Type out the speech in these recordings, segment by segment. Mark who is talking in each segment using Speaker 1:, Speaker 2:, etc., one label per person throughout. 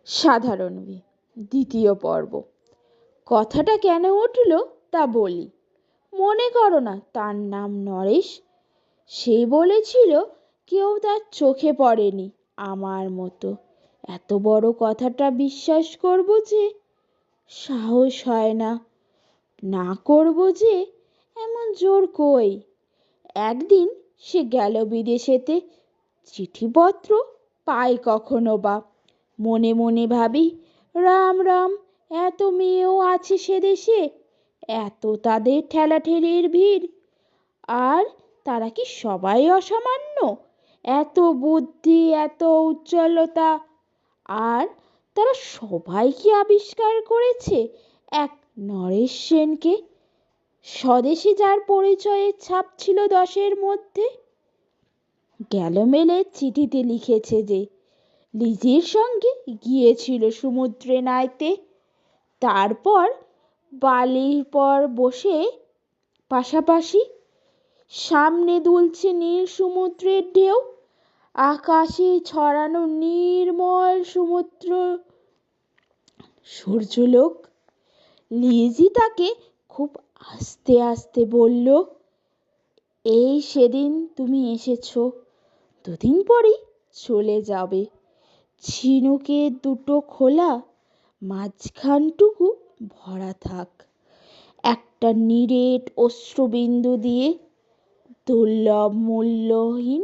Speaker 1: সাধারণ মেয়ে, দ্বিতীয় পর্ব। কথাটা কেন উঠল তা বলি। মনে করো না তার নাম নরেশ। সে বলেছিল কেউ তার চোখে পড়েনি আমার মতো। এত বড় কথাটা বিশ্বাস করব যে সাহস হয় না, না করব যে এমন জোর কই। একদিন সে গেল বিদেশেতে, চিঠিপত্র পাই কখনো বা। মনে মনে ভাবি, রাম রাম, এত মেয়েও আছে সে দেশে, এত তাদের ঠেলাঠেলির ভিড়, আর তারা কি সবাই অসামান্য? এত বুদ্ধি, এত উজ্জ্বলতা, আর তারা সবাই কি আবিষ্কার করেছে এক নরেশ সেনকে, স্বদেশী যার পরিচয়ের ছাপ ছিল 10-এর মধ্যে। গ্যালোমেলের চিঠিতে লিখেছে যে লিজির সঙ্গে গিয়েছিল সমুদ্রে নাইতে, তারপর বালির পর বসে পাশাপাশি, সামনে দুলছে নীল সমুদ্রের ঢেউ, আকাশে ছড়ানো নির্মল সমুদ্র সূর্যলোক। লিজি তাকে খুব আস্তে আস্তে বলল, এই সেদিন তুমি এসেছো, দুদিন পরেই চলে যাবে। ঝিনুকের দুটো খোলা, মাঝখানটুকু ভরা থাক একটা নিরেট অশ্রুবিন্দু দিয়ে, দুর্লভ মূল্যহীন।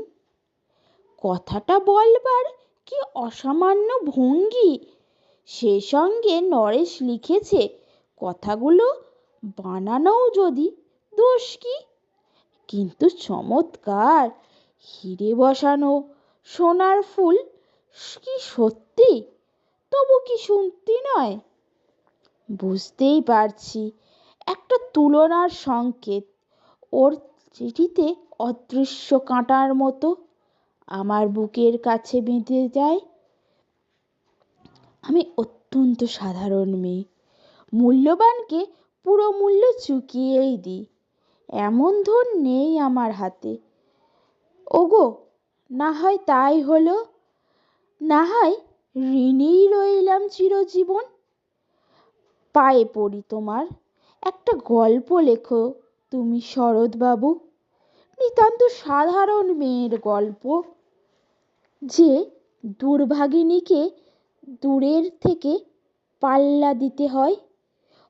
Speaker 1: কথাটা বলবার কি অসামান্য ভঙ্গি! সে সঙ্গে নরেশ লিখেছে কথাগুলো বানানোও যদি দোষ কি, কিন্তু চমৎকার। হিরে বসানো সোনার ফুল কি সত্যি, তবু কি সত্যি নয়? বুঝতেই পারছি একটা তুলনার সংকেত ওর চিঠিতে অদৃশ্য কাঁটার মতো আমার বুকের কাছে বেঁধে যায়। আমি অত্যন্ত সাধারণ মেয়ে, মূল্যবানকে পুরো মূল্য চুকিয়েই দিই, এমন ধন নেই আমার হাতে। ওগো, না হয় তাই হলো, না হয় ঋণেই রইলাম চিরজীবন। পায়ে পড়ি তোমার, একটা গল্প লেখো তুমি শরৎবাবু, নিতান্ত সাধারণ মেয়ের গল্প, যে দুর্ভাগিনীকে দূরের থেকে পাল্লা দিতে হয়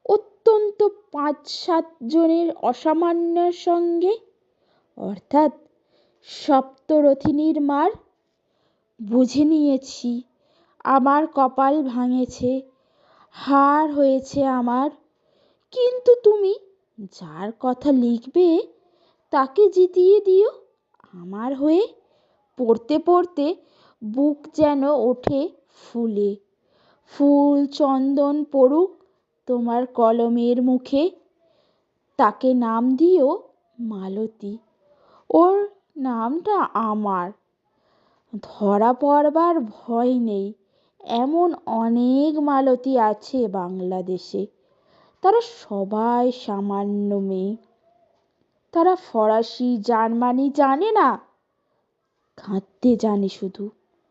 Speaker 1: অত্যন্ত 5-7 জনের অসামান্যের সঙ্গে, অর্থাৎ সপ্তরথিনীর মার। বুঝে নিয়েছি আমার কপাল ভাঙেছে, হার হয়েছে আমার। কিন্তু তুমি যার কথা লিখবে তাকে জিতিয়ে দিও আমার হয়ে। পড়তে পড়তে বুক যেন ওঠে ফুলে। ফুল চন্দন পড়ুক তোমার কলমের মুখে, তাকে নাম দিও মালতী। ওর নামটা আমার। ধরা পড়বার ভয় নেই, এমন অনেক মালতী আছে বাংলাদেশে। তারা সবাই সামান্য মেয়ে। তারা ফরাসি জার্মানি জানে না, ঘাঁটতে জানে শুধু।